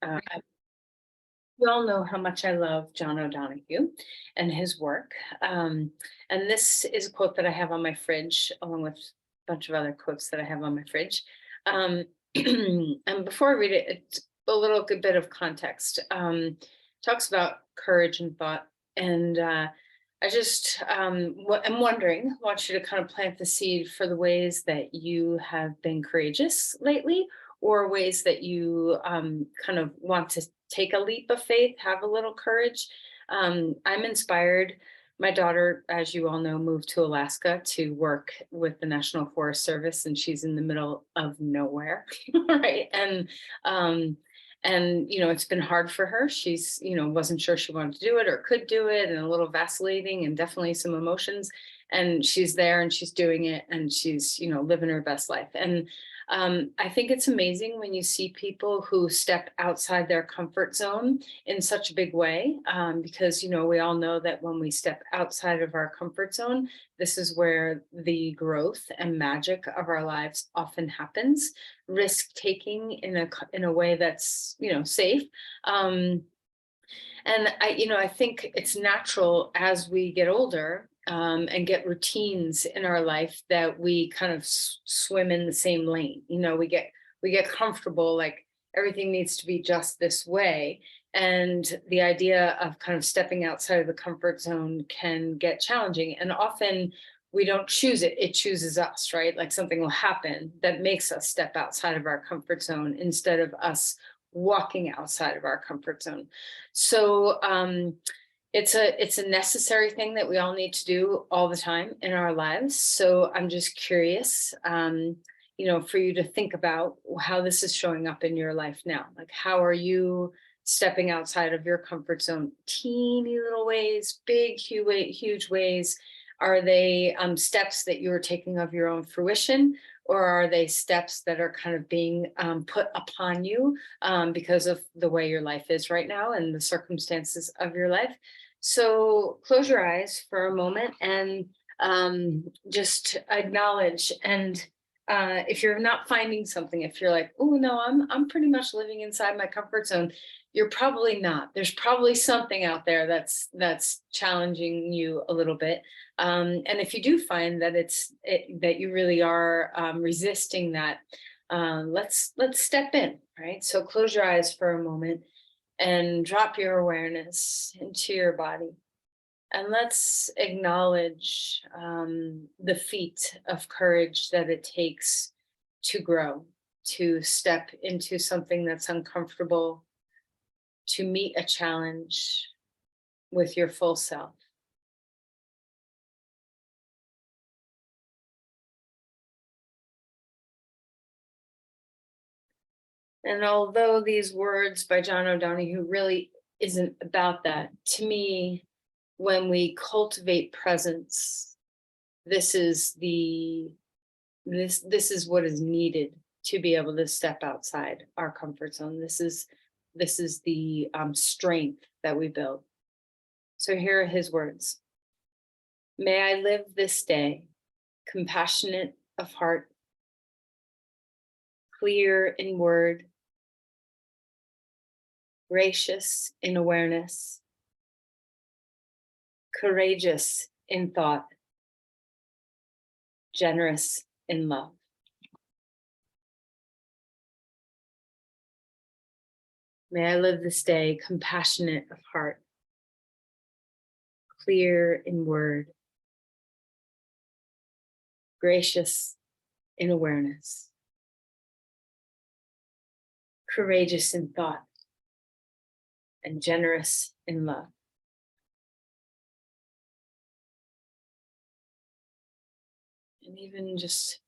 You all know how much I love John O'Donohue and his work. And this is a quote that I have on my fridge, along with a bunch of other quotes that I have on my fridge. Um, and before I read it, it's a little good bit of context. Talks about courage and thought. And I just am wondering, want you to kind of plant the seed for the ways that you have been courageous lately, or ways that you kind of want to take a leap of faith, have a little courage. I'm inspired. My daughter, as you all know, moved to Alaska to work with the National Forest Service, and she's in the middle of nowhere, right? Um, and it's been hard for her. She's wasn't sure she wanted to do it or could do it, and a little vacillating, and definitely some emotions. And she's there, and she's doing it, and she's living her best life. And I think it's amazing when you see people who step outside their comfort zone in such a big way, because we all know that when we step outside of our comfort zone, this is where the growth and magic of our lives often happens. Risk taking in a way that's safe. Um, and I think it's natural as we get older, and get routines in our life that we kind of swim in the same lane. We get comfortable, like everything needs to be just this way. And the idea of kind of stepping outside of the comfort zone can get challenging. And often we don't choose it, it chooses us, right? Like something will happen that makes us step outside of our comfort zone instead of us walking outside of our comfort zone. So it's a necessary thing that we all need to do all the time in our lives. So I'm just curious, for you to think about how this is showing up in your life now. Like, how are you stepping outside of your comfort zone? Teeny little ways, big, huge ways. Are they steps that you're taking of your own fruition? Or are they steps that are kind of being put upon you because of the way your life is right now and the circumstances of your life? So close your eyes for a moment and just acknowledge. And if you're not finding something, if you're like, oh no, I'm pretty much living inside my comfort zone, you're probably not. There's probably something out there that's challenging you a little bit. And if you do find that that you really are resisting that, let's step in, right? So close your eyes for a moment and drop your awareness into your body. And let's acknowledge the feat of courage that it takes to grow, to step into something that's uncomfortable, to meet a challenge with your full self. And although these words by John O'Donohue really isn't about that, to me, when we cultivate presence, this is this is what is needed to be able to step outside our comfort zone. This is the strength that we build. So here are his words. May I live this day compassionate of heart, clear in word, gracious in awareness, courageous in thought, generous in love. May I live this day compassionate of heart, clear in word, gracious in awareness, courageous in thought, and generous in love. And even just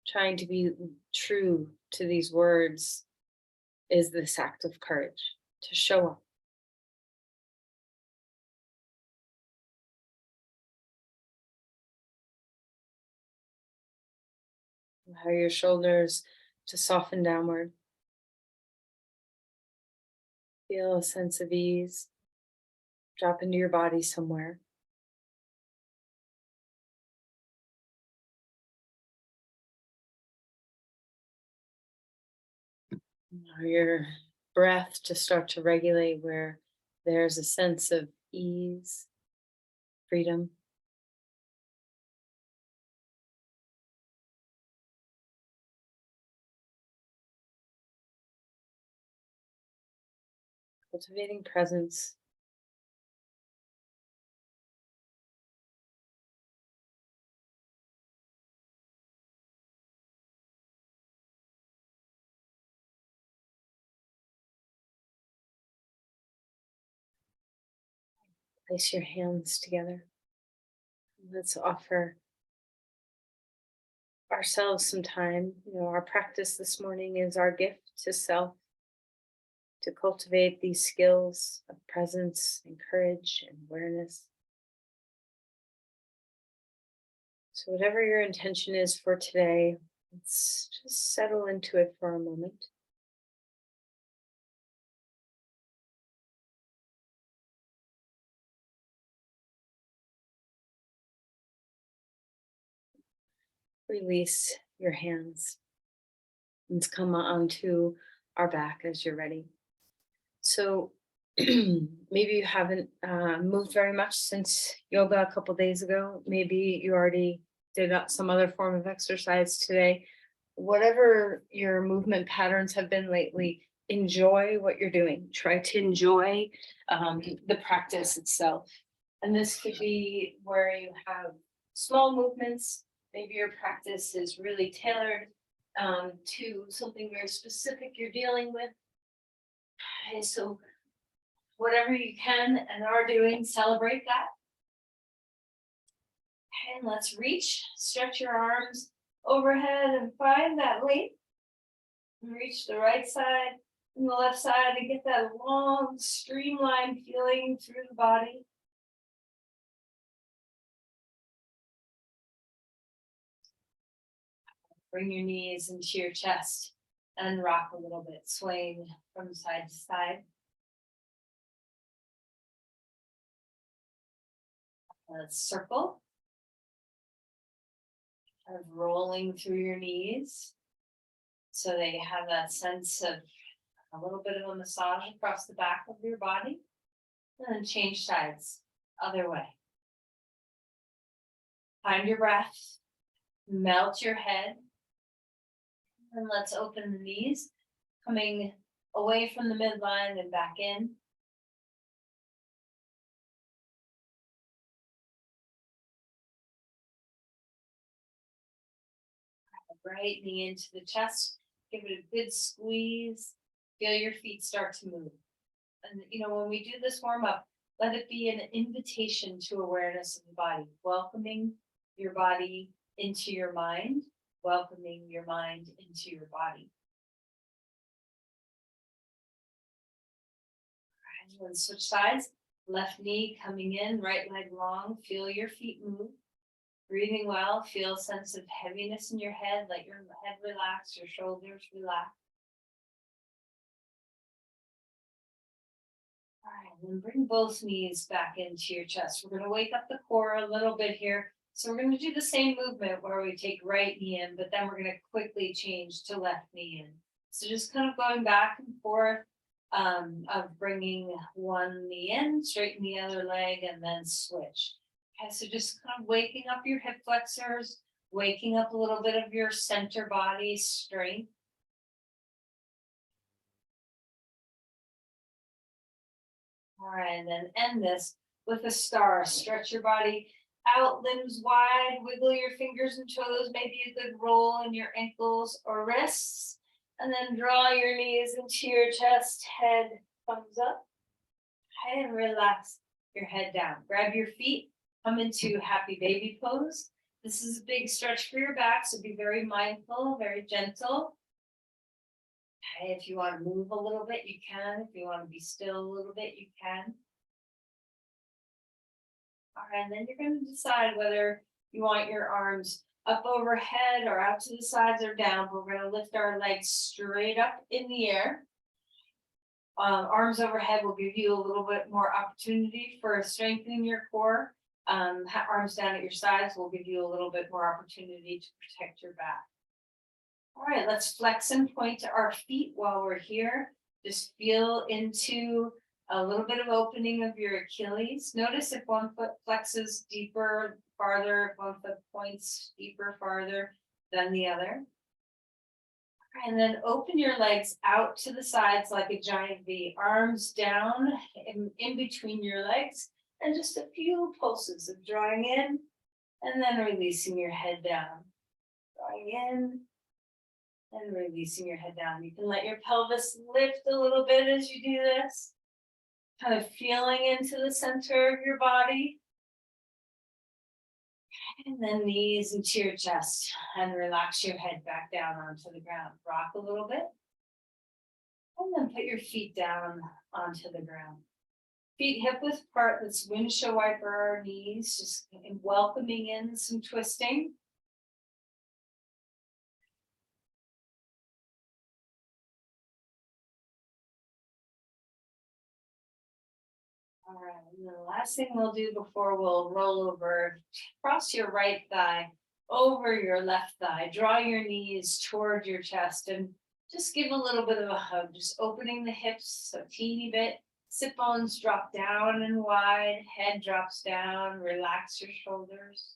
trying to be true to these words is this act of courage to show up. Allow your shoulders to soften downward. Feel a sense of ease. Drop into your body somewhere. Allow your breath to start to regulate where there's a sense of ease, freedom. Cultivating presence. Place your hands together. Let's offer ourselves some time. Our practice this morning is our gift to self to cultivate these skills of presence and courage and awareness. So, whatever your intention is for today, let's just settle into it for a moment. Release your hands. Let's come onto our back as you're ready. So, maybe you haven't moved very much since yoga a couple days ago. Maybe you already did some other form of exercise today. Whatever your movement patterns have been lately, enjoy what you're doing. Try to enjoy the practice itself. And this could be where you have small movements. Maybe your practice is really tailored to something very specific you're dealing with. Okay, so whatever you can and are doing, celebrate that. Okay, and let's reach, stretch your arms overhead and find that length. Reach the right side and the left side and get that long, streamlined feeling through the body. Bring your knees into your chest and rock a little bit, swaying from side to side. Let's circle. Kind of rolling through your knees so they have that sense of a little bit of a massage across the back of your body. And then change sides, other way. Find your breath, melt your head, and let's open the knees, coming away from the midline and back in. Right knee into the chest, give it a good squeeze, feel your feet start to move. And when we do this warm up, let it be an invitation to awareness of the body, welcoming your body into your mind, welcoming your mind into your body. All right, and switch sides, left knee coming in, right leg long, feel your feet move. Breathing well, feel a sense of heaviness in your head, let your head relax, your shoulders relax. All right, and then bring both knees back into your chest. We're going to wake up the core a little bit here. So we're going to do the same movement where we take right knee in, but then we're going to quickly change to left knee in. So just kind of going back and forth of bringing one knee in, straighten the other leg, and then switch. Okay, so just kind of waking up your hip flexors, waking up a little bit of your center body strength. All right, and then end this with a star. Stretch your body out, limbs wide, wiggle your fingers and toes, maybe a good roll in your ankles or wrists, and then draw your knees into your chest, head thumbs up, and relax your head down. Grab your feet, come into happy baby pose. This is a big stretch for your back, so be very mindful, very gentle. Okay, if you want to move a little bit, you can. If you want to be still a little bit, you can. All right, and then you're going to decide whether you want your arms up overhead or out to the sides or down. We're going to lift our legs straight up in the air. Arms overhead will give you a little bit more opportunity for strengthening your core. Arms down at your sides will give you a little bit more opportunity to protect your back. All right, let's flex and point to our feet while we're here. Just feel into a little bit of opening of your Achilles. Notice if one foot flexes deeper, farther, if one foot points deeper, farther than the other. And then open your legs out to the sides like a giant V, arms down in between your legs, and just a few pulses of drawing in and then releasing your head down. Drawing in and releasing your head down. You can let your pelvis lift a little bit as you do this, kind of feeling into the center of your body. And then knees into your chest and relax your head back down onto the ground. Rock a little bit. And then put your feet down onto the ground. Feet hip width apart, let's windshield wiper our knees, just welcoming in some twisting. All right, and the last thing we'll do before we'll roll over, cross your right thigh over your left thigh, draw your knees toward your chest and just give a little bit of a hug, just opening the hips a teeny bit. Sit bones drop down and wide, head drops down, relax your shoulders.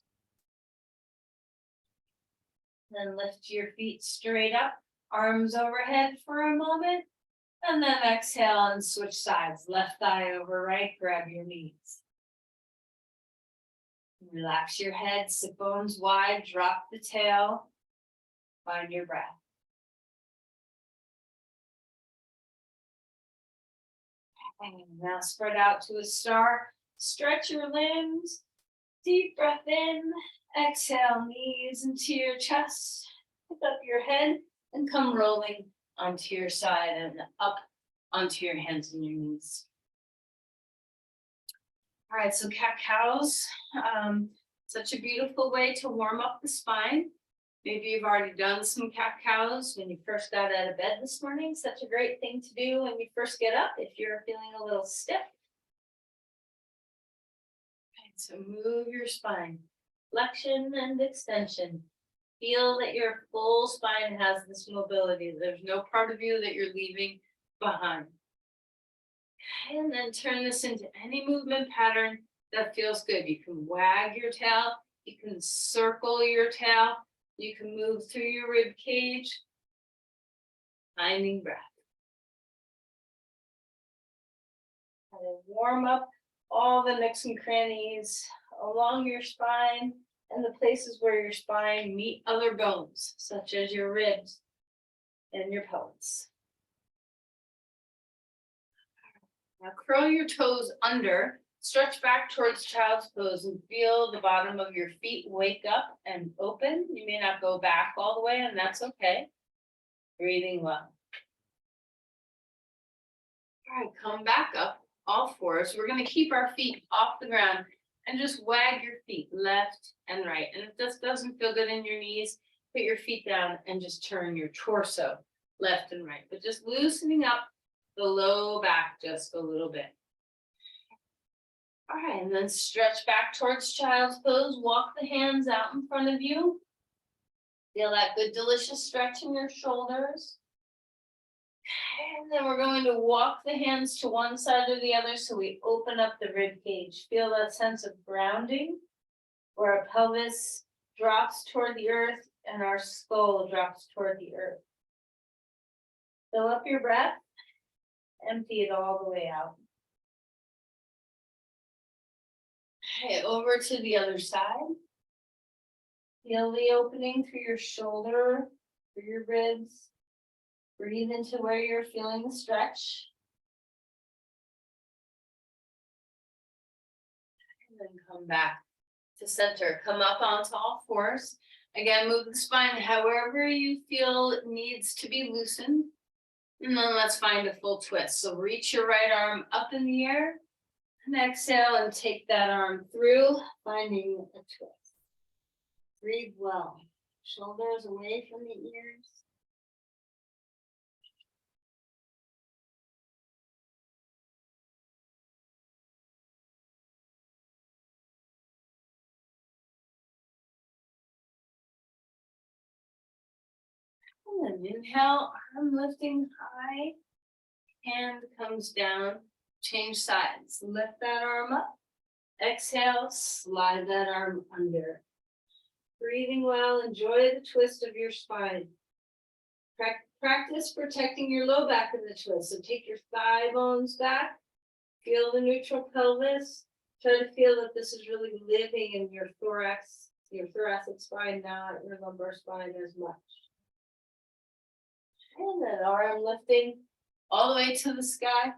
Then lift your feet straight up, arms overhead for a moment. And then exhale and switch sides, left thigh over right, grab your knees. Relax your head, sit bones wide, drop the tail, find your breath. And now spread out to a star, stretch your limbs, deep breath in, exhale, knees into your chest, pick up your head and come rolling onto your side and up onto your hands and your knees. All right, so cat-cows, such a beautiful way to warm up the spine. Maybe you've already done some cat-cows when you first got out of bed this morning. Such a great thing to do when you first get up if you're feeling a little stiff. Okay, so move your spine, flexion and extension. Feel that your full spine has this mobility. There's no part of you that you're leaving behind. And then turn this into any movement pattern that feels good. You can wag your tail, you can circle your tail, you can move through your rib cage, finding breath. And then warm up all the nooks and crannies along your spine and the places where your spine meet other bones, such as your ribs and your pelvis. Now curl your toes under, stretch back towards child's pose and feel the bottom of your feet wake up and open. You may not go back all the way, and that's okay. Breathing well. All right, come back up, all fours. We're gonna keep our feet off the ground and just wag your feet left and right. And if this doesn't feel good in your knees, put your feet down and just turn your torso left and right, but just loosening up the low back just a little bit. All right, and then stretch back towards child's pose. Walk the hands out in front of you. Feel that good, delicious stretch in your shoulders. And then we're going to walk the hands to one side or the other so we open up the rib cage. Feel that sense of grounding where our pelvis drops toward the earth and our skull drops toward the earth. Fill up your breath. Empty it all the way out. Okay, over to the other side. Feel the opening through your shoulder, through your ribs. Breathe into where you're feeling the stretch. And then come back to center. Come up onto all fours. Again, move the spine however you feel it needs to be loosened. And then let's find a full twist. So reach your right arm up in the air and exhale and take that arm through, finding a twist. Breathe well. Shoulders away from the ears. And then inhale, arm lifting high. Hand comes down, change sides, lift that arm up. Exhale, slide that arm under. Breathing well, enjoy the twist of your spine. Practice protecting your low back in the twist. So take your thigh bones back, feel the neutral pelvis. Try to feel that this is really living in your thorax, your thoracic spine, not your lumbar spine as much. And then arm lifting all the way to the sky.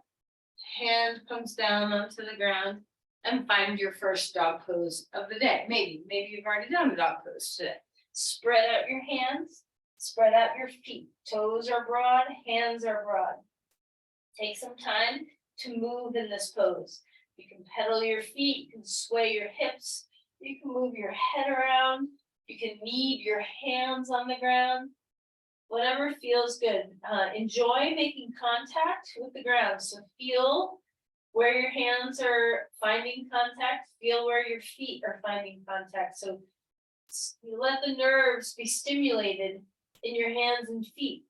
Hand comes down onto the ground and find your first dog pose of the day. Maybe you've already done a dog pose today. Spread out your hands, spread out your feet. Toes are broad, hands are broad. Take some time to move in this pose. You can pedal your feet, you can sway your hips, you can move your head around, you can knead your hands on the ground. Whatever feels good. Enjoy making contact with the ground. So feel where your hands are finding contact, feel where your feet are finding contact. So you let the nerves be stimulated in your hands and feet.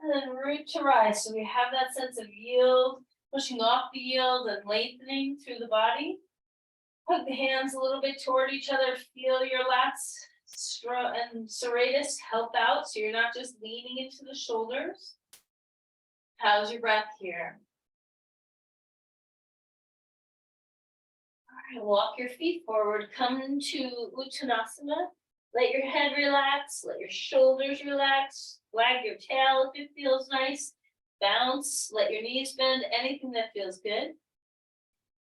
And then root to rise. So we have that sense of yield, pushing off the yield and lengthening through the body. Hug the hands a little bit toward each other. Feel your lats and serratus help out, so you're not just leaning into the shoulders. How's your breath here? All right, walk your feet forward. Come into Uttanasana. Let your head relax. Let your shoulders relax. Wag your tail if it feels nice. Bounce. Let your knees bend. Anything that feels good.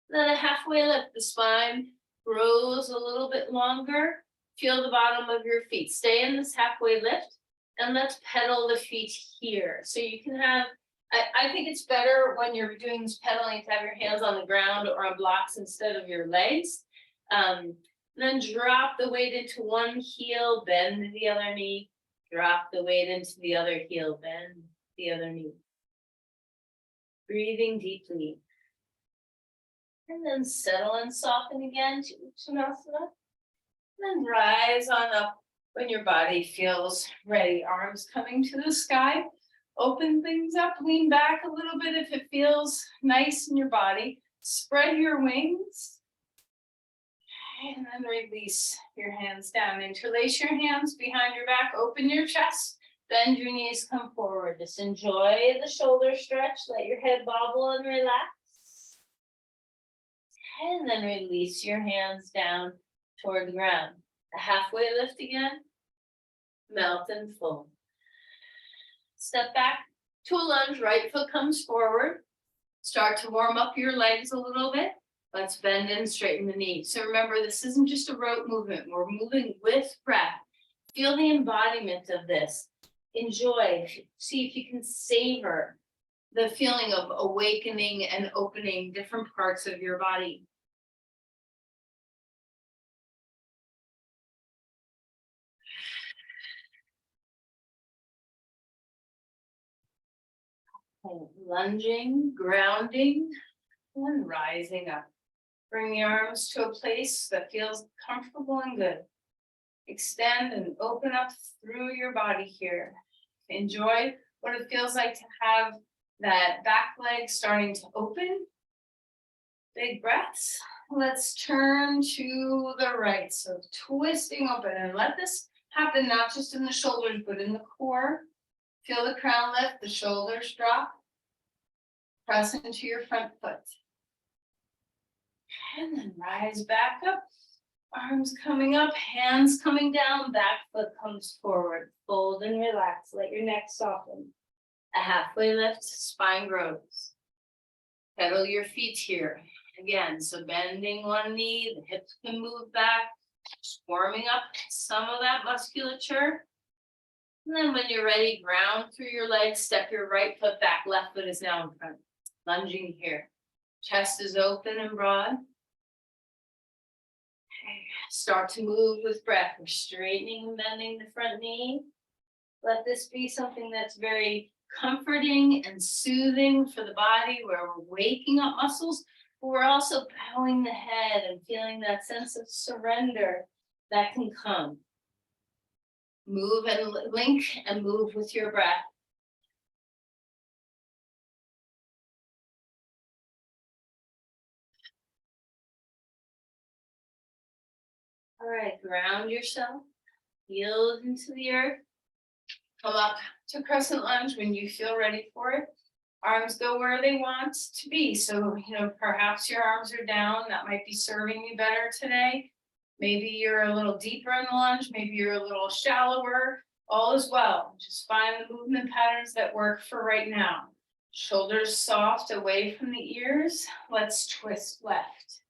Then a halfway lift. The spine grows a little bit longer. Feel the bottom of your feet. Stay in this halfway lift, and let's pedal the feet here. So you can have, I think it's better when you're doing this pedaling to have your hands on the ground or on blocks instead of your legs. Then drop the weight into one heel, bend the other knee, drop the weight into the other heel, bend the other knee. Breathing deeply. And then settle and soften again to Uttanasana. Then rise on up when your body feels ready. Arms coming to the sky. Open things up, lean back a little bit if it feels nice in your body. Spread your wings. And then release your hands down. Interlace your hands behind your back. Open your chest. Bend your knees, come forward. Just enjoy the shoulder stretch. Let your head bobble and relax. And then release your hands down toward the ground. A halfway lift again. Melt and fold. Step back to a lunge. Right foot comes forward. Start to warm up your legs a little bit. Let's bend and straighten the knees. So remember, this isn't just a rote movement. We're moving with breath. Feel the embodiment of this. Enjoy. See if you can savor the feeling of awakening and opening different parts of your body. Lunging, grounding, and rising up. Bring the arms to a place that feels comfortable and good. Extend and open up through your body here. Enjoy what it feels like to have that back leg starting to open. Big breaths. Let's turn to the right. So twisting open, and let this happen not just in the shoulders, but in the core. Feel the crown lift, the shoulders drop. Press into your front foot. And then rise back up. Arms coming up, hands coming down, back foot comes forward. Fold and relax, let your neck soften. A halfway lift, spine grows. Pedal your feet here. Again, so bending one knee, the hips can move back. Just warming up some of that musculature. And then when you're ready, ground through your legs, step your right foot back, left foot is now in front. Lunging here. Chest is open and broad. Okay. Start to move with breath. We're straightening and bending the front knee. Let this be something that's very comforting and soothing for the body, where we're waking up muscles, but we're also bowing the head and feeling that sense of surrender that can come. Move and link and move with your breath. All right, ground yourself, yield into the earth. Come up to crescent lunge when you feel ready for it. Arms go where they want to be. So, perhaps your arms are down. That might be serving you better today. Maybe you're a little deeper in the lunge. Maybe you're a little shallower. All is well. Just find the movement patterns that work for right now. Shoulders soft away from the ears. Let's twist left.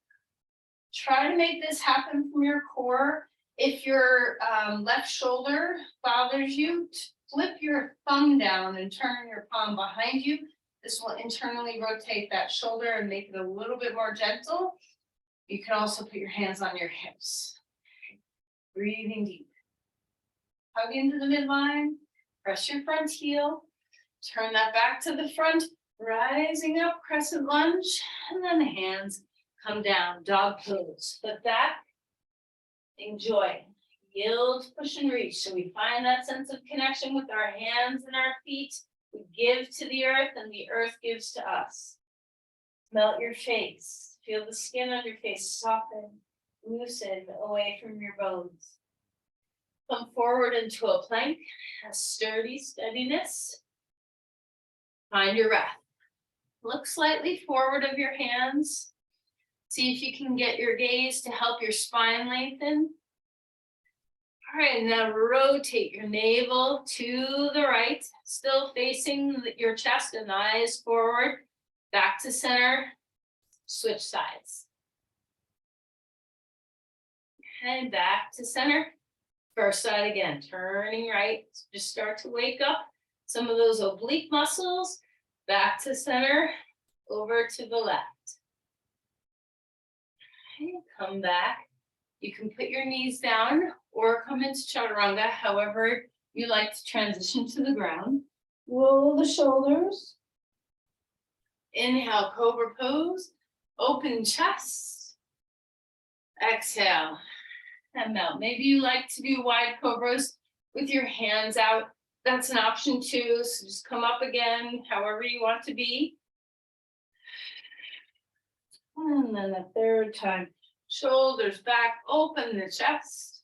Try to make this happen from your core. If your left shoulder bothers you, flip your thumb down and turn your palm behind you. This will internally rotate that shoulder and make it a little bit more gentle. You can also put your hands on your hips. Breathing deep. Hug into the midline. Press your front heel. Turn that back to the front. Rising up, crescent lunge. And then the hands come down, dog pose. Foot back. Enjoy. Yield, push, and reach. So we find that sense of connection with our hands and our feet. We give to the earth and the earth gives to us. Melt your face. Feel the skin on your face soften, loosen away from your bones. Come forward into a plank, a sturdy steadiness. Find your breath. Look slightly forward of your hands. See if you can get your gaze to help your spine lengthen. All right, now rotate your navel to the right, still facing your chest and eyes forward, back to center, switch sides. And back to center, first side again, turning right, just start to wake up some of those oblique muscles, back to center, over to the left. Okay, come back. You can put your knees down or come into chaturanga, however you like to transition to the ground. Roll the shoulders. Inhale, cobra pose. Open chest. Exhale and melt. Maybe you like to do wide cobras with your hands out. That's an option too. So just come up again, however you want to be. And then the third time. Shoulders back, open the chest,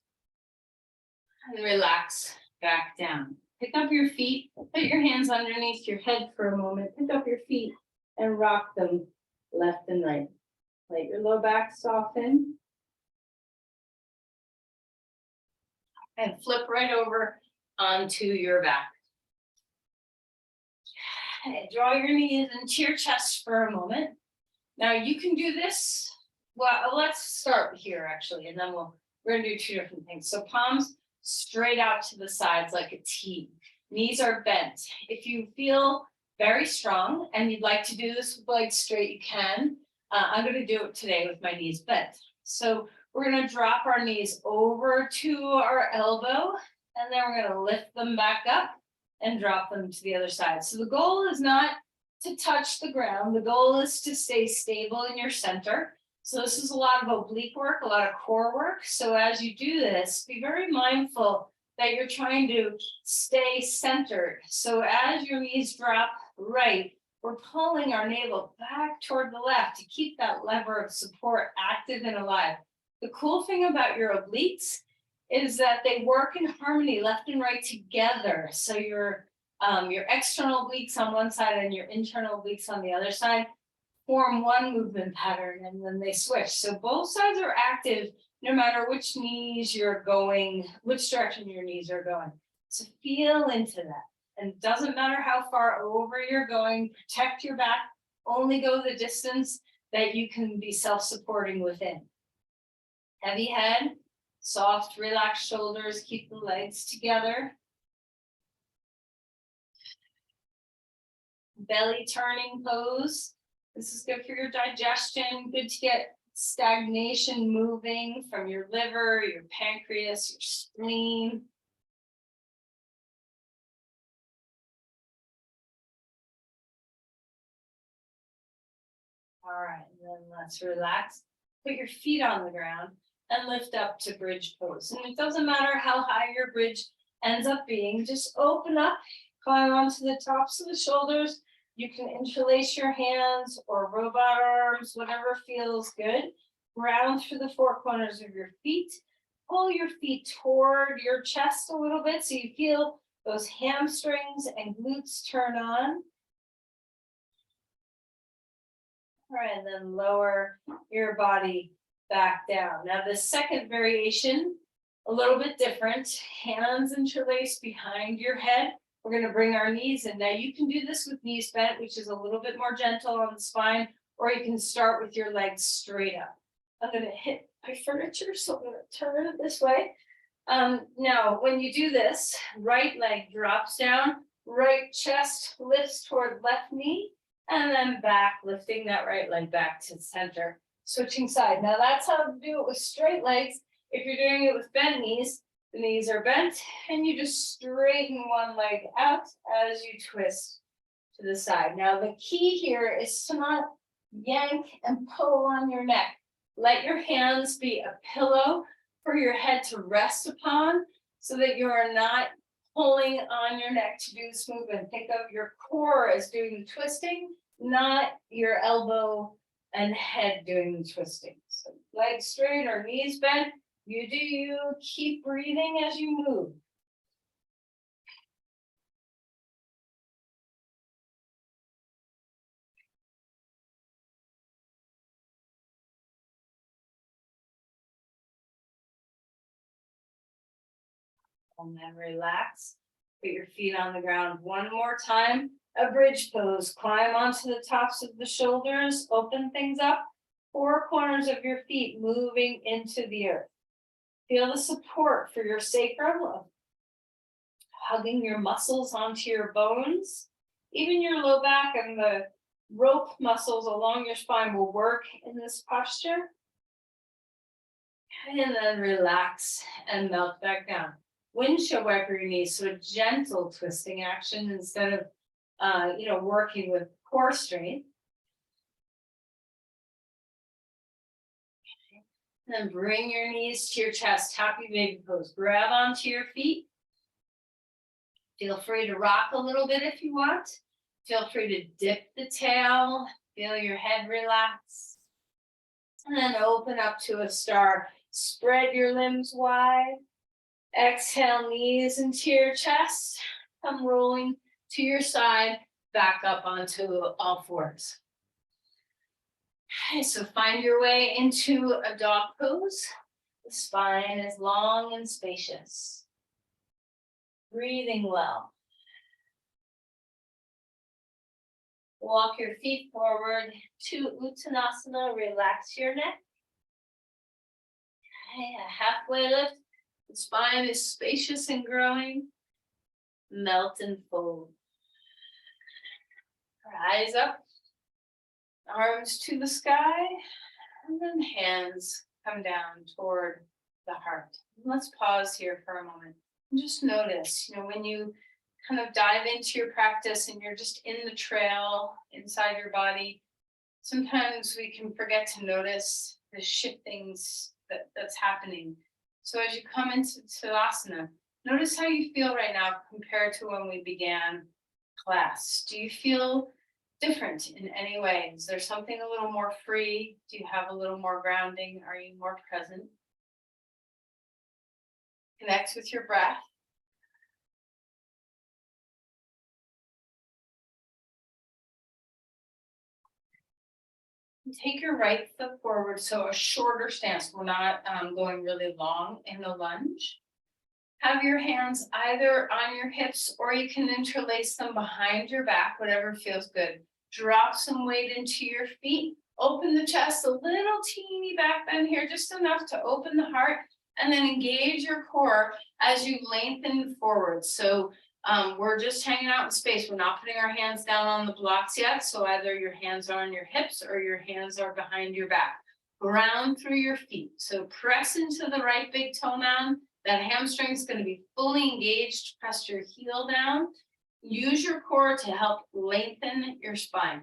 and relax back down. Pick up your feet, put your hands underneath your head for a moment, pick up your feet and rock them left and right. Let your low back soften. And flip right over onto your back. Okay, draw your knees into your chest for a moment. Now you can do this. Well, let's start here actually, and then we're gonna do two different things. So palms straight out to the sides like a T. Knees are bent. If you feel very strong and you'd like to do this with legs straight, you can. I'm gonna do it today with my knees bent. So we're gonna drop our knees over to our elbow, and then we're gonna lift them back up and drop them to the other side. So the goal is not to touch the ground. The goal is to stay stable in your center. So this is a lot of oblique work, a lot of core work. So as you do this, be very mindful that you're trying to stay centered. So as your knees drop right, we're pulling our navel back toward the left to keep that lever of support active and alive. The cool thing about your obliques is that they work in harmony, left and right together. So your external obliques on one side and your internal obliques on the other side form one movement pattern, and then they switch. So both sides are active no matter which knees you're going, which direction your knees are going. So feel into that. And it doesn't matter how far over you're going, protect your back, only go the distance that you can be self-supporting within. Heavy head, soft, relaxed shoulders, keep the legs together. Belly turning pose. This is good for your digestion, good to get stagnation moving from your liver, your pancreas, your spleen. All right, and then let's relax. Put your feet on the ground and lift up to bridge pose. And it doesn't matter how high your bridge ends up being, just open up, climb onto the tops of the shoulders. You can interlace your hands or robot arms, whatever feels good. Ground through the four corners of your feet. pull your feet toward your chest a little bit so you feel those hamstrings and glutes turn on. All right, and then lower your body back down. Now the second variation, a little bit different. Hands interlaced behind your head. We're going to bring our knees in. Now you can do this with knees bent, which is a little bit more gentle on the spine, or you can start with your legs straight up. I'm going to hit my furniture, so I'm going to turn it this way. Now, when you do this, right leg drops down, right chest lifts toward left knee, and then back, lifting that right leg back to the center, switching side. Now that's how to do it with straight legs. If you're doing it with bent knees, the knees are bent, and you just straighten one leg out as you twist to the side. Now the key here is to not yank and pull on your neck. Let your hands be a pillow for your head to rest upon so that you are not pulling on your neck to do this movement. Think of your core as doing the twisting, not your elbow and head doing the twisting. So legs straight or knees bent. You do you. Keep breathing as you move. And then relax. Put your feet on the ground one more time. A bridge pose. Climb onto the tops of the shoulders. Open things up. Four corners of your feet moving into the earth. Feel the support for your sacrum, hugging your muscles onto your bones. Even your low back and the rope muscles along your spine will work in this posture. And then relax and melt back down. Windshield wiper your knees, so a gentle twisting action instead of working with core strength. And then bring your knees to your chest, happy baby pose. Grab onto your feet. Feel free to rock a little bit if you want. Feel free to dip the tail. Feel your head relax. And then open up to a star. Spread your limbs wide. Exhale, knees into your chest. Come rolling to your side, back up onto all fours. Okay, so find your way into a dog pose. The spine is long and spacious. Breathing well. Walk your feet forward to Uttanasana. Relax your neck. Okay, a halfway lift. The spine is spacious and growing. Melt and fold. Rise up. Arms to the sky. And then hands come down toward the heart. Let's pause here for a moment. And just notice, when you kind of dive into your practice and you're just in the trail inside your body, sometimes we can forget to notice the shiftings that's happening. So as you come into Tadasana, notice how you feel right now compared to when we began class. Do you feel different in any way? Is there something a little more free? Do you have a little more grounding? Are you more present? Connect with your breath. Take your right foot forward, so a shorter stance. We're not going really long in the lunge. Have your hands either on your hips or you can interlace them behind your back, whatever feels good. Drop some weight into your feet. Open the chest, a little teeny back bend here, just enough to open the heart, and then engage your core as you lengthen forward. So we're just hanging out in space. We're not putting our hands down on the blocks yet. So either your hands are on your hips or your hands are behind your back. Ground through your feet. So press into the right big toe mound. That hamstring is going to be fully engaged. Press your heel down. Use your core to help lengthen your spine.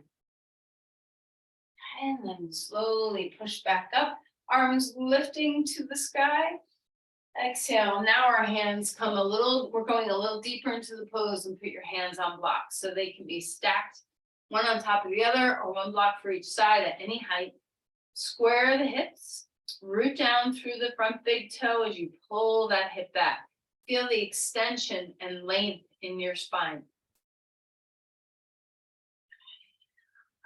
And then slowly push back up. Arms lifting to the sky. Exhale. Now our hands we're going a little deeper into the pose, and put your hands on blocks so they can be stacked one on top of the other or one block for each side at any height. Square the hips. Root down through the front big toe as you pull that hip back. Feel the extension and length in your spine.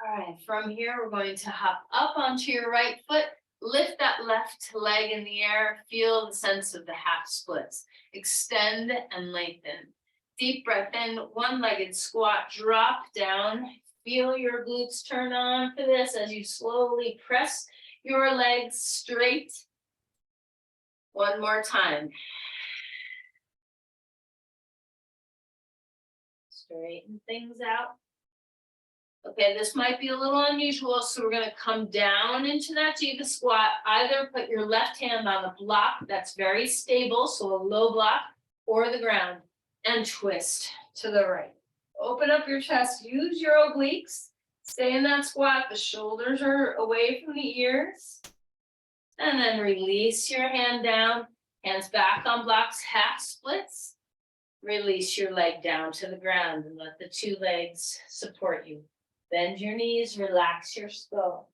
All right, from here, we're going to hop up onto your right foot, lift that left leg in the air, feel the sense of the half splits. Extend and lengthen. Deep breath in, one-legged squat, drop down. Feel your glutes turn on for this as you slowly press your legs straight. One more time. Straighten things out. Okay, this might be a little unusual, so we're going to come down into that Jiva squat. Either put your left hand on a block that's very stable, so a low block, or the ground, and twist to the right. Open up your chest, use your obliques. Stay in that squat, the shoulders are away from the ears. And then release your hand down, hands back on blocks, half splits. Release your leg down to the ground and let the two legs support you. Bend your knees, relax your skull.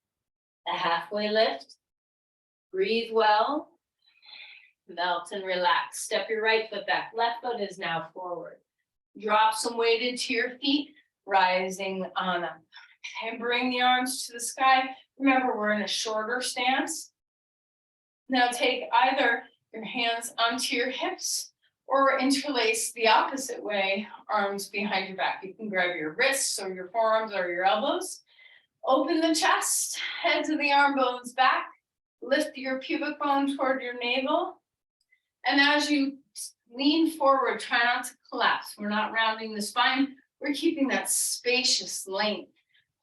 A halfway lift. Breathe well. Melt and relax. Step your right foot back. Left foot is now forward. Drop some weight into your feet, rising on up. And bring the arms to the sky. Remember, we're in a shorter stance. Now take either your hands onto your hips or interlace the opposite way, arms behind your back. You can grab your wrists or your forearms or your elbows. Open the chest, heads of the arm bones back. Lift your pubic bone toward your navel. And as you lean forward, try not to collapse. We're not rounding the spine. We're keeping that spacious length.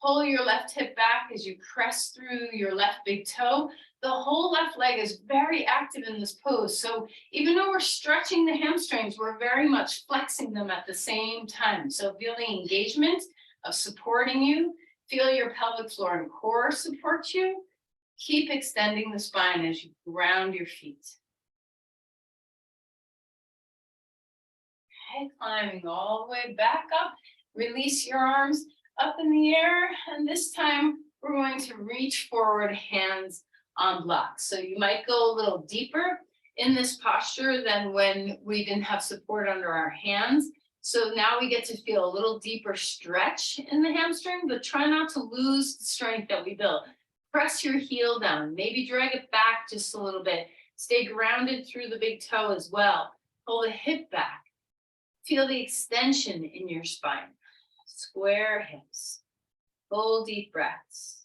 Pull your left hip back as you press through your left big toe. The whole left leg is very active in this pose. So even though we're stretching the hamstrings, we're very much flexing them at the same time. So feel the engagement of supporting you. Feel your pelvic floor and core support you. Keep extending the spine as you ground your feet. Okay, climbing all the way back up. Release your arms up in the air. And this time we're going to reach forward, hands on blocks. So you might go a little deeper in this posture than when we didn't have support under our hands. So now we get to feel a little deeper stretch in the hamstring, but try not to lose the strength that we built. Press your heel down, maybe drag it back just a little bit. Stay grounded through the big toe as well. Pull the hip back. Feel the extension in your spine. Square hips. Full deep breaths.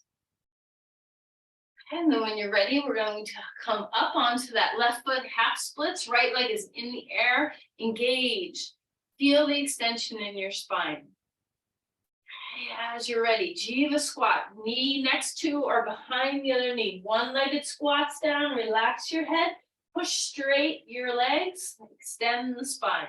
And then when you're ready, we're going to come up onto that left foot, half splits. Right leg is in the air. Engage. Feel the extension in your spine. As you're ready, Jiva squat. Knee next to or behind the other knee. One-legged squats down. Relax your head. Push straight your legs. Extend the spine.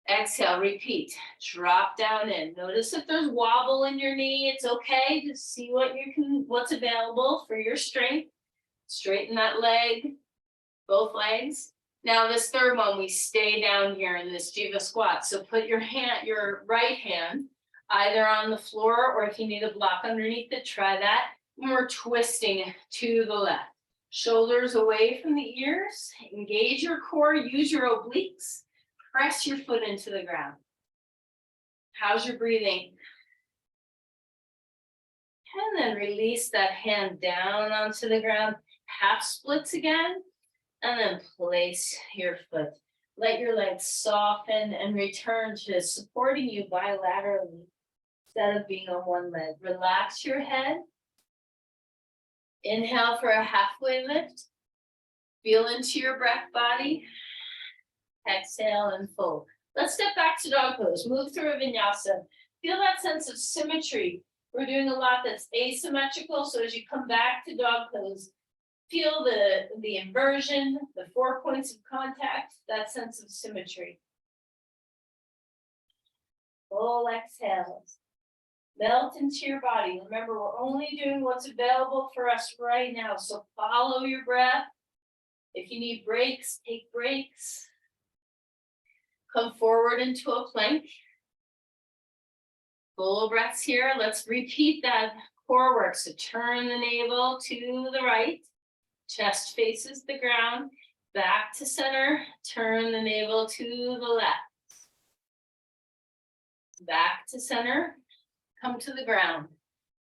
Exhale, repeat. Drop down in. Notice if there's wobble in your knee, it's okay. Just see what's available for your strength. Straighten that leg, both legs. Now this third one, we stay down here in this Jiva squat. So put your right hand either on the floor, or if you need a block underneath it, try that. And we're twisting to the left. Shoulders away from the ears. Engage your core, use your obliques. Press your foot into the ground. How's your breathing? And then release that hand down onto the ground. Half splits again. And then place your foot. Let your legs soften and return to supporting you bilaterally instead of being on one leg. Relax your head. Inhale for a halfway lift. Feel into your breath body. Exhale and fold. Let's step back to dog pose. Move through a vinyasa. Feel that sense of symmetry. We're doing a lot that's asymmetrical. So as you come back to dog pose, feel the inversion, the 4 points of contact, that sense of symmetry. Full exhales. Melt into your body. Remember, we're only doing what's available for us right now. So follow your breath. If you need breaks, take breaks. Come forward into a plank. Full breaths here. Let's repeat that core work. So turn the navel to the right. Chest faces the ground, back to center, turn the navel to the left. Back to center, come to the ground.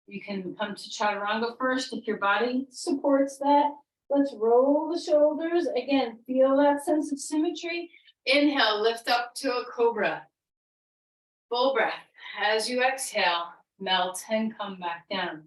You can come to chaturanga first if your body supports that. Let's roll the shoulders. Again, feel that sense of symmetry. Inhale, lift up to a cobra. Full breath. As you exhale, melt and come back down.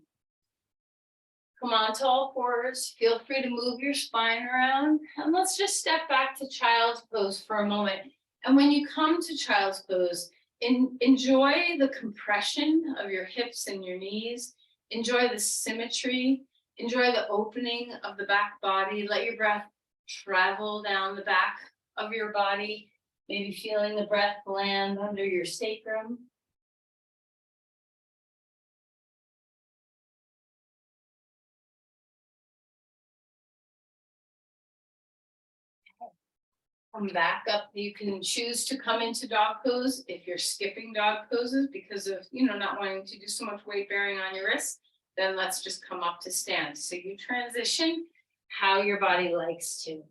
Come on to all fours. Feel free to move your spine around. And let's just step back to child's pose for a moment. And when you come to child's pose, enjoy the compression of your hips and your knees. Enjoy the symmetry. Enjoy the opening of the back body. Let your breath travel down the back of your body. Maybe feeling the breath land under your sacrum. Come back up. You can choose to come into dog pose if you're skipping dog poses because of, not wanting to do so much weight bearing on your wrists. Then let's just come up to stand. So you transition how your body likes to.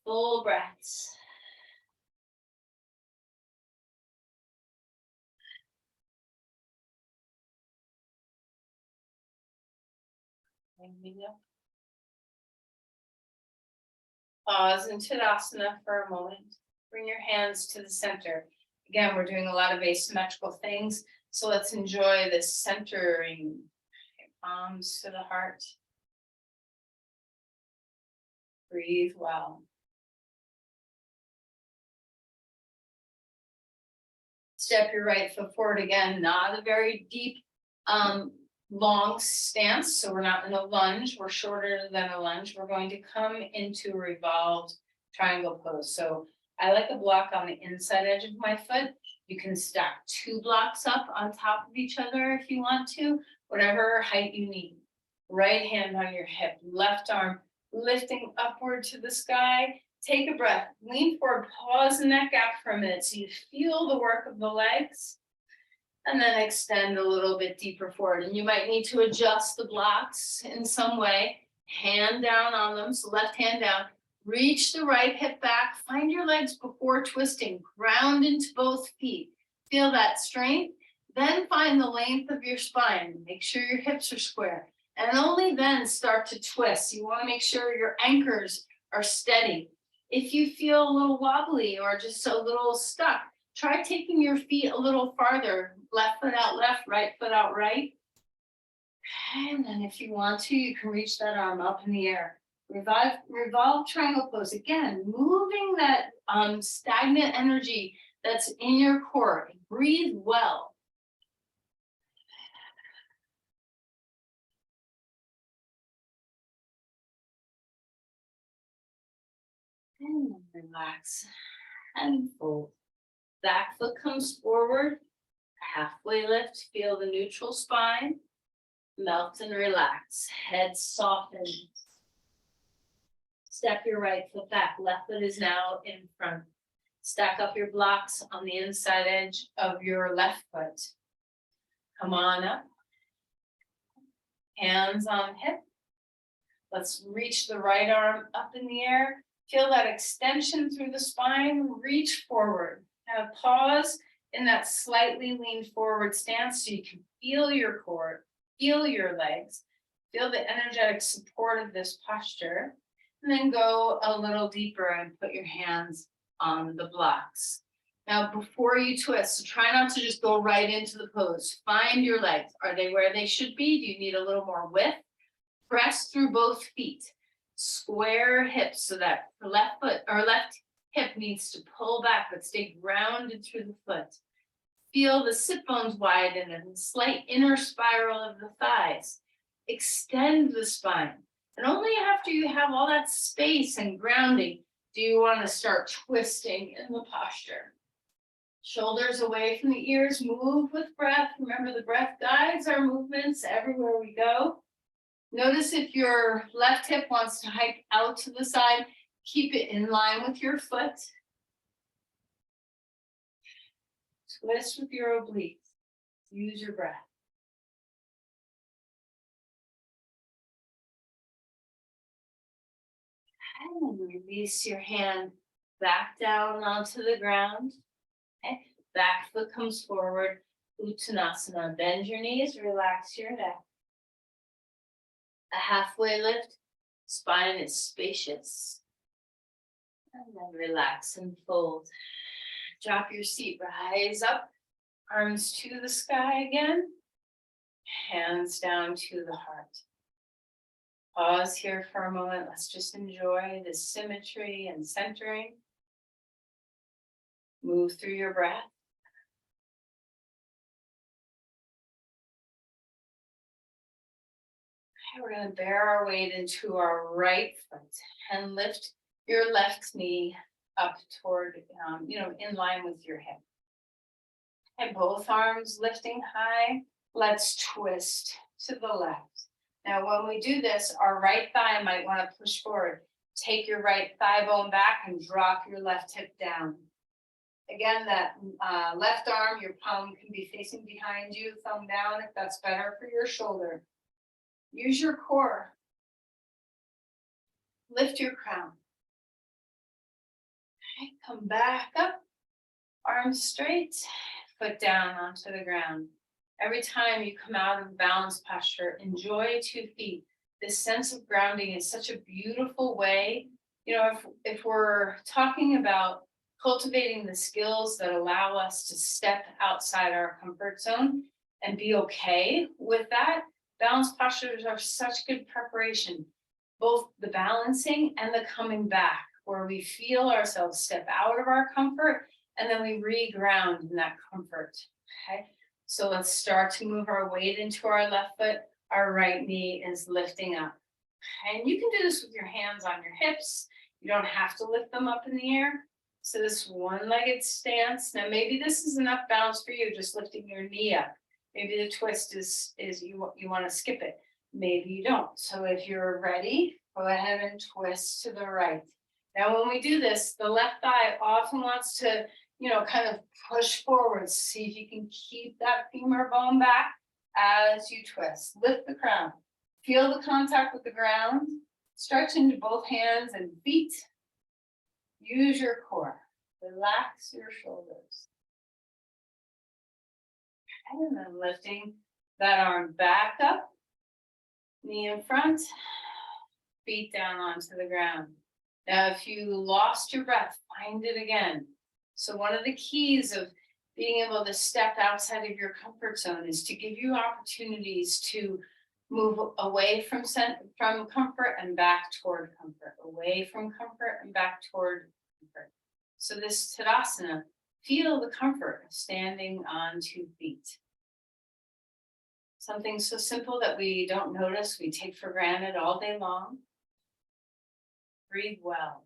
Full breaths. There we go. Pause in Tadasana for a moment. Bring your hands to the center. Again, we're doing a lot of asymmetrical things. So let's enjoy this centering. Palms to the heart. Breathe well. Step your right foot forward again, not a very deep, long stance. So we're not in a lunge, we're shorter than a lunge. We're going to come into a revolved triangle pose. So I like a block on the inside edge of my foot. You can stack 2 blocks up on top of each other if you want to, whatever height you need. Right hand on your hip, left arm lifting upward to the sky. Take a breath, lean forward, pause in that gap for a minute so you feel the work of the legs. And then extend a little bit deeper forward. And you might need to adjust the blocks in some way. Hand down on them, so left hand down. Reach the right hip back. Find your legs before twisting. Ground into both feet. Feel that strength. Then find the length of your spine. Make sure your hips are square. And only then start to twist. You want to make sure your anchors are steady. If you feel a little wobbly or just a little stuck, try taking your feet a little farther. Left foot out left, right foot out right. And then if you want to, you can reach that arm up in the air. Revolve triangle pose. Again, moving that stagnant energy that's in your core. Breathe well. And relax and fold. Back foot comes forward. Halfway lift, feel the neutral spine. Melt and relax. Head softens. Step your right foot back. Left foot is now in front. Stack up your blocks on the inside edge of your left foot. Come on up. Hands on hip. Let's reach the right arm up in the air. Feel that extension through the spine. Reach forward. Now pause in that slightly lean forward stance so you can feel your core, feel your legs, feel the energetic support of this posture, and then go a little deeper and put your hands on the blocks. Now, before you twist, so try not to just go right into the pose. Find your legs. Are they where they should be? Do you need a little more width? Press through both feet. Square hips so that the left foot or left hip needs to pull back, but stay grounded through the foot. Feel the sit bones widen and slight inner spiral of the thighs. Extend the spine. And only after you have all that space and grounding do you want to start twisting in the posture. Shoulders away from the ears, move with breath. Remember, the breath guides our movements everywhere we go. Notice if your left hip wants to hike out to the side, keep it in line with your foot. Twist with your obliques. Use your breath. And release your hand back down onto the ground. Okay, back foot comes forward. Uttanasana. Bend your knees, relax your neck. A halfway lift, spine is spacious. And then relax and fold. Drop your seat, rise up, arms to the sky again, hands down to the heart. Pause here for a moment. Let's just enjoy the symmetry and centering. Move through your breath. Okay, we're going to bear our weight into our right foot and lift your left knee up toward, in line with your hip. And both arms lifting high. Let's twist to the left. Now, when we do this, our right thigh might want to push forward. Take your right thigh bone back and drop your left hip down. Again, that left arm, your palm can be facing behind you, thumb down if that's better for your shoulder. Use your core. Lift your crown. Okay, come back up, arms straight, foot down onto the ground. Every time you come out of balance posture, enjoy 2 feet. This sense of grounding is such a beautiful way. If we're talking about cultivating the skills that allow us to step outside our comfort zone and be okay with that, balance postures are such good preparation. Both the balancing and the coming back, where we feel ourselves step out of our comfort and then we re-ground in that comfort. Okay. So let's start to move our weight into our left foot. Our right knee is lifting up. And you can do this with your hands on your hips. You don't have to lift them up in the air. So this one-legged stance. Now maybe this is enough balance for you, just lifting your knee up. Maybe the twist is you want to skip it. Maybe you don't. So if you're ready, go ahead and twist to the right. Now when we do this, the left thigh often wants to kind of push forward. See if you can keep that femur bone back as you twist. Lift the crown. Feel the contact with the ground. Stretch into both hands and feet. Use your core. Relax your shoulders. And then lifting that arm back up. Knee in front. Feet down onto the ground. Now, if you lost your breath, find it again. So one of the keys of being able to step outside of your comfort zone is to give you opportunities to move away from comfort and back toward comfort, away from comfort and back toward comfort. So this Tadasana, feel the comfort of standing on 2 feet. Something so simple that we don't notice, we take for granted all day long. Breathe well.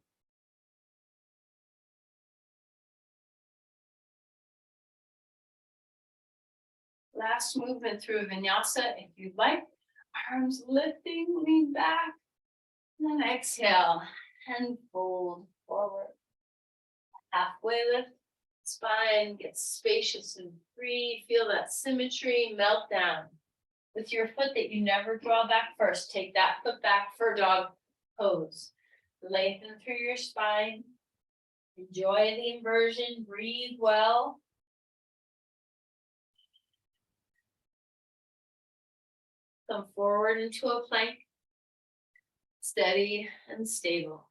Last movement through vinyasa, if you'd like. Arms lifting, lean back. And then exhale and fold forward. Halfway lift. Spine gets spacious and free. Feel that symmetry melt down. With your foot that you never draw back first, take that foot back for dog pose. Lengthen through your spine. Enjoy the inversion. Breathe well. Come forward into a plank. Steady and stable.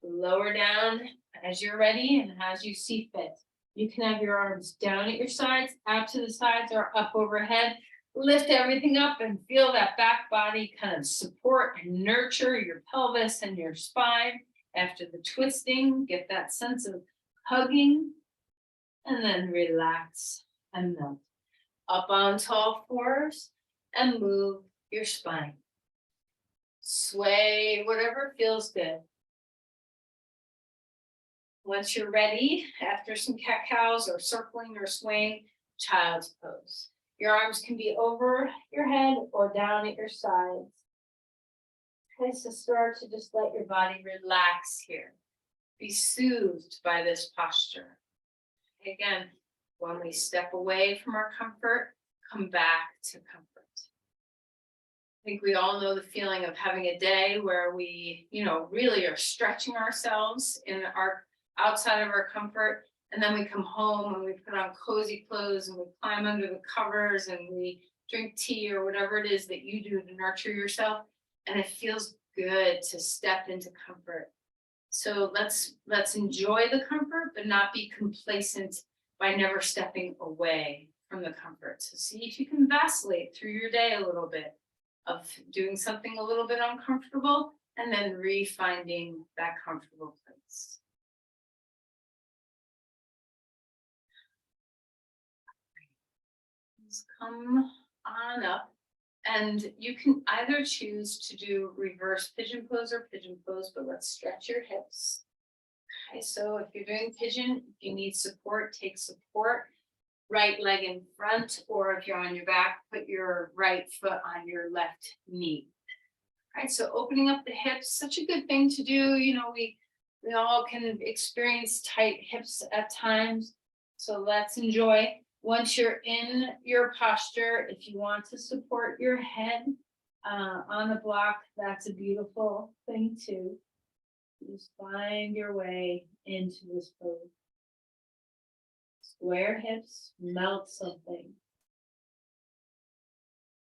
Lower down as you're ready and as you see fit. You can have your arms down at your sides, out to the sides, or up overhead. Lift everything up and feel that back body kind of support and nurture your pelvis and your spine. After the twisting, get that sense of hugging, and then relax and melt. Up onto all fours and move your spine. Sway, whatever feels good. Once you're ready, after some cat-cows or circling or swaying, child's pose. Your arms can be over your head or down at your sides. Okay, so start to just let your body relax here. Be soothed by this posture. Again, when we step away from our comfort, come back to comfort. think we all know the feeling of having a day where we, really are stretching ourselves in our outside of our comfort. And then we come home and we put on cozy clothes and we climb under the covers and we drink tea or whatever it is that you do to nurture yourself. And it feels good to step into comfort. So let's enjoy the comfort, but not be complacent by never stepping away from the comfort. So see if you can vacillate through your day a little bit of doing something a little bit uncomfortable and then refinding that comfortable place. Let's come on up. And you can either choose to do reverse pigeon pose or pigeon pose, but let's stretch your hips. Okay, so if you're doing pigeon, if you need support, take support. Right leg in front, or if you're on your back, put your right foot on your left knee. All right, so opening up the hips, such a good thing to do. We all can experience tight hips at times. So let's enjoy. Once you're in your posture, if you want to support your head on the block, that's a beautiful thing too. Just find your way into this pose. Square hips, melt something.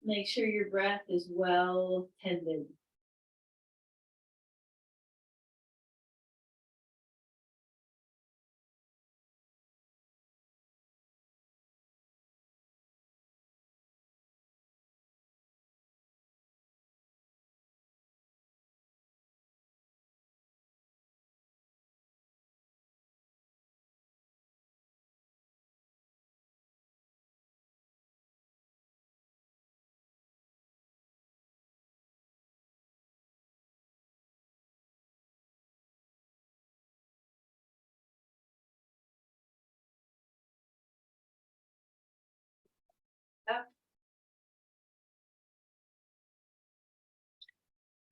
Make sure your breath is well tended.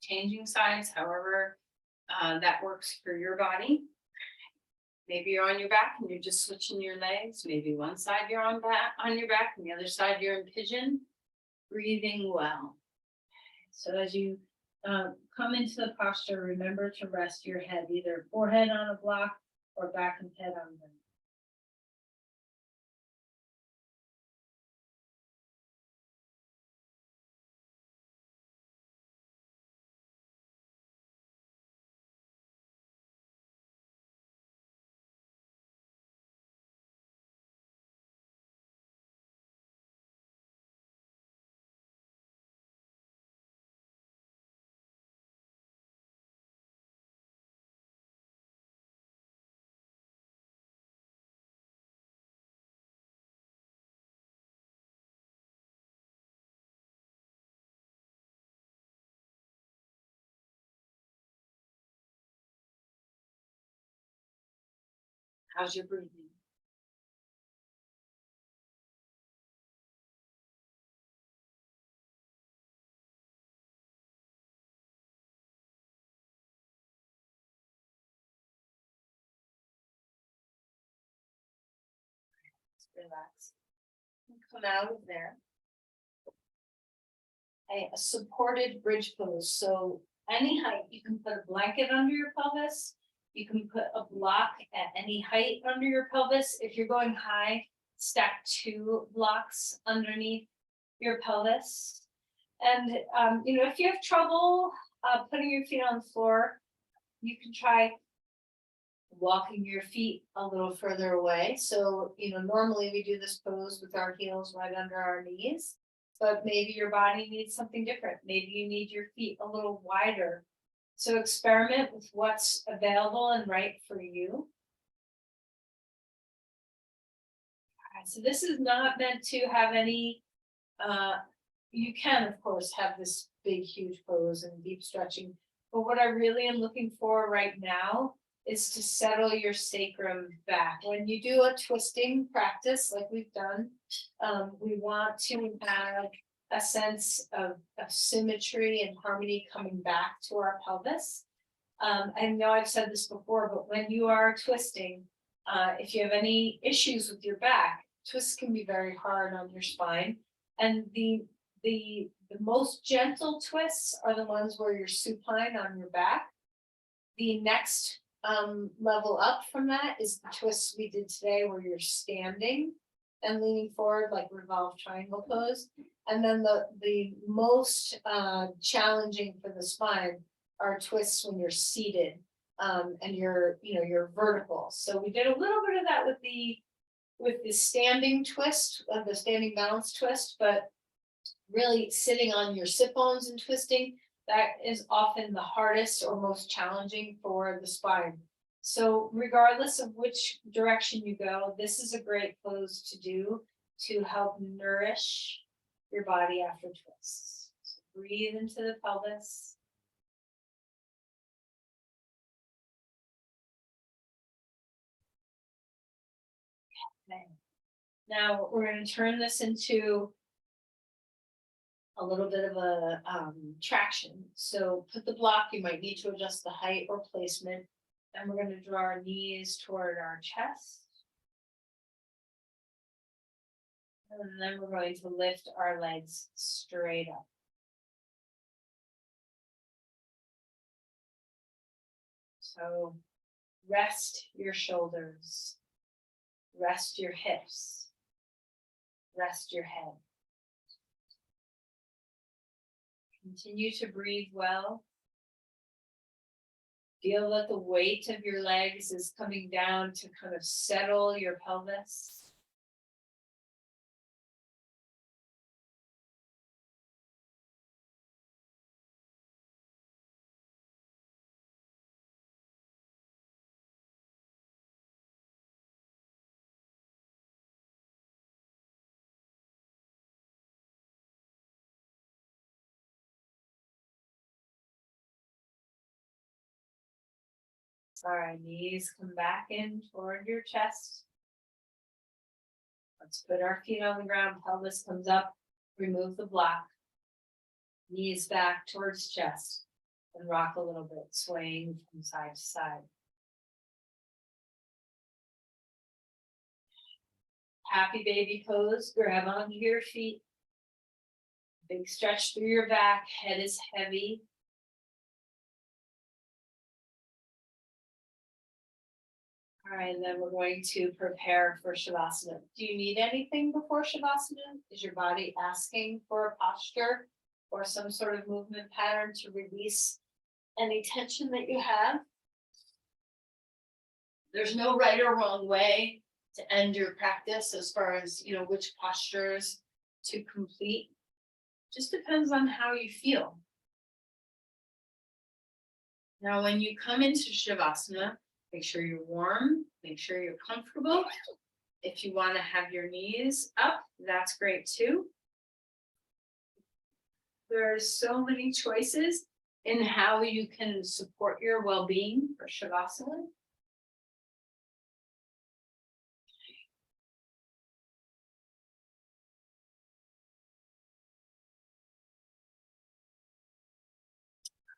Changing sides, however that works for your body. Maybe you're on your back and you're just switching your legs. Maybe one side you're on your back and the other side you're in pigeon. Breathing well. So as you come into the posture, remember to rest your head, either forehead on a block or back and head on the. How's your breathing? Relax. Come out of there. A supported bridge pose. So any height, you can put a blanket under your pelvis. You can put a block at any height under your pelvis. If you're going high, stack 2 blocks underneath your pelvis. And if you have trouble putting your feet on the floor, you can try walking your feet a little further away. So, normally we do this pose with our heels right under our knees, but maybe your body needs something different. Maybe you need your feet a little wider. So experiment with what's available and right for you. All right, so this is not meant to have any, you can of course have this big, huge pose and deep stretching, but what I really am looking for right now is to settle your sacrum back. When you do a twisting practice like we've done, we want to have a sense of symmetry and harmony coming back to our pelvis. I know I've said this before, but when you are twisting, if you have any issues with your back, twists can be very hard on your spine. And the the most gentle twists are the ones where you're supine on your back. The next level up from that is the twists we did today where you're standing and leaning forward like revolved triangle pose. And then the most challenging for the spine are twists when you're seated and you're vertical. So we did a little bit of that with the standing twist, the standing balance twist, but really sitting on your sit bones and twisting, that is often the hardest or most challenging for the spine. So regardless of which direction you go, this is a great pose to do to help nourish your body after twists. So breathe into the pelvis. Okay. Now we're going to turn this into a little bit of a traction. So put the block, you might need to adjust the height or placement. And we're going to draw our knees toward our chest. And then we're going to lift our legs straight up. So rest your shoulders, rest your hips, rest your head. Continue to breathe well. Feel that the weight of your legs is coming down to kind of settle your pelvis. All right, knees come back in toward your chest. Let's put our feet on the ground, pelvis comes up, remove the block. Knees back towards chest and rock a little bit, swaying from side to side. Happy baby pose, grab onto your feet. Big stretch through your back, head is heavy. All right, and then we're going to prepare for Shavasana. Do you need anything before Shavasana? Is your body asking for a posture or some sort of movement pattern to release any tension that you have? There's no right or wrong way to end your practice as far as, which postures to complete. Just depends on how you feel. Now, when you come into Shavasana, make sure you're warm, make sure you're comfortable. If you want to have your knees up, that's great too. There's so many choices in how you can support your well-being for Shavasana.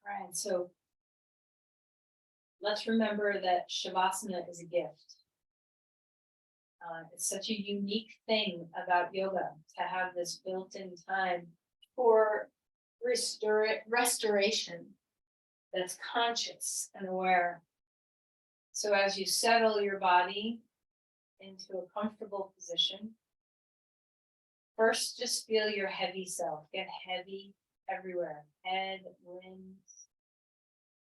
All right, so let's remember that Shavasana is a gift. It's such a unique thing about yoga to have this built-in time for restoration that's conscious and aware. So as you settle your body into a comfortable position, first just feel your heavy self. Get heavy everywhere. Head, limbs,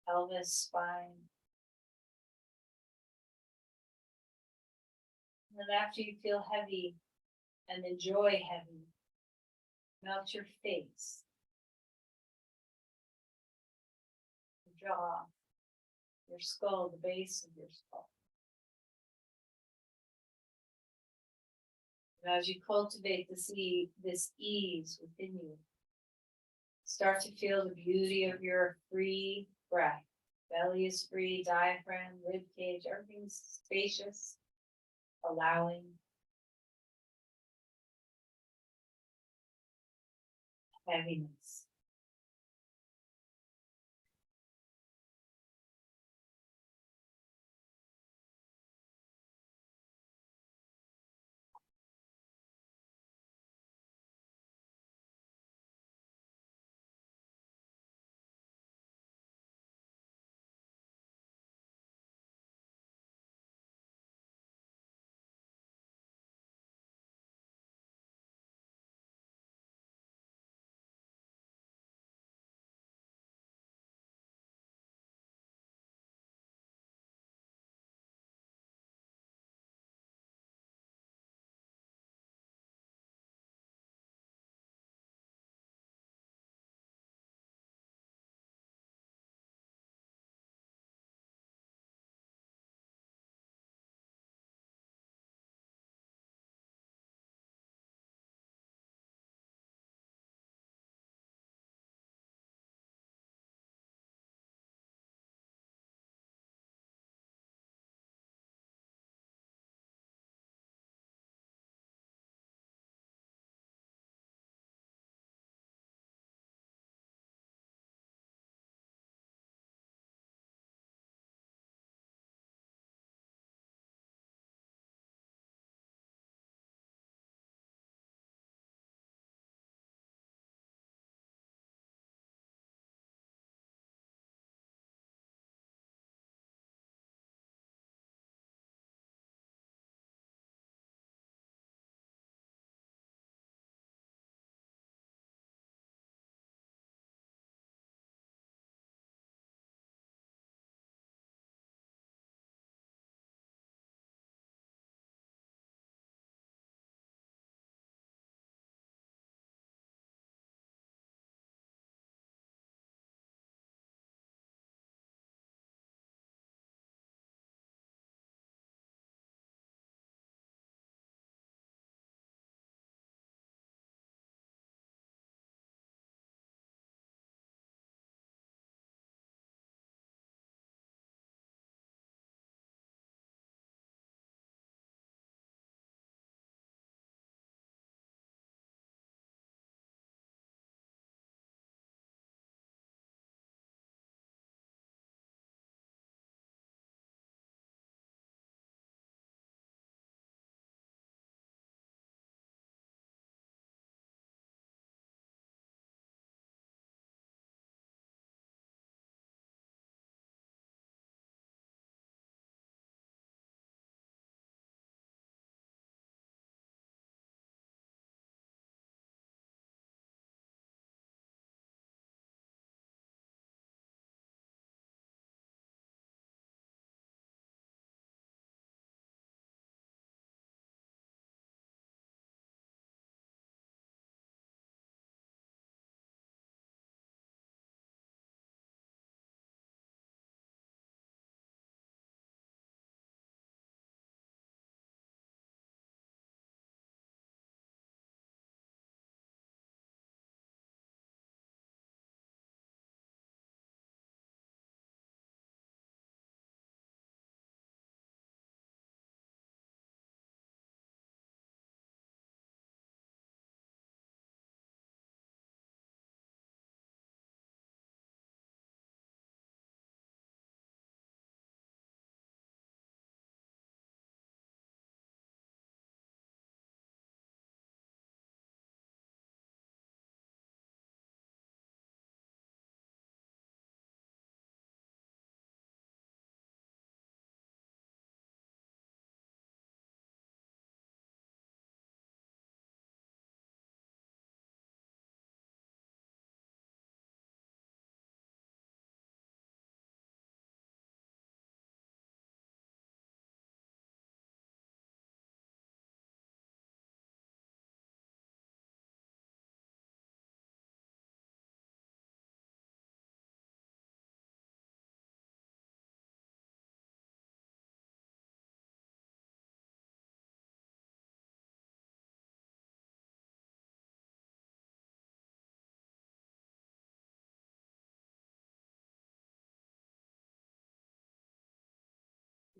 pelvis, spine. And then after you feel heavy and enjoy heavy, melt your face, your jaw, your skull, the base of your skull. And as you cultivate this ease within you, start to feel the beauty of your free breath. Belly is free, diaphragm, rib cage, everything's spacious, allowing. Heaviness.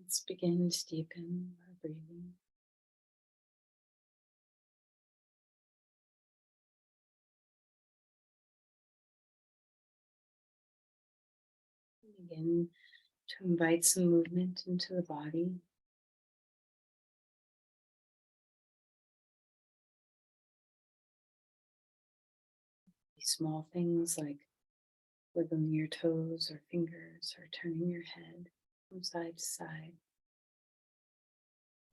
Let's begin to deepen our breathing. Begin to invite some movement into the body. Small things like wiggling your toes or fingers or turning your head from side to side.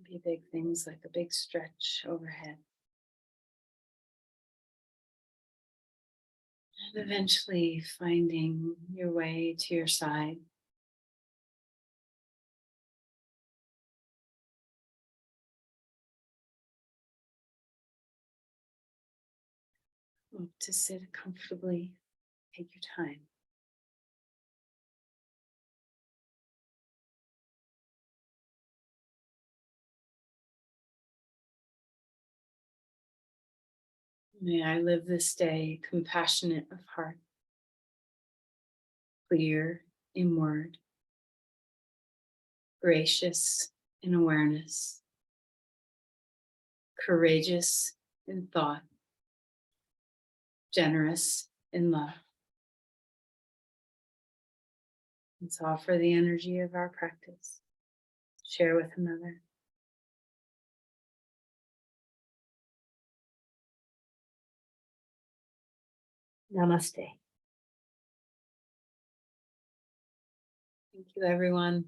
Be big things like a big stretch overhead. And eventually finding your way to your side. Hope to sit comfortably. Take your time. May I live this day compassionate of heart, clear in word, gracious in awareness, courageous in thought, generous in love. Let's offer the energy of our practice. Share with another. Namaste. Thank you, everyone.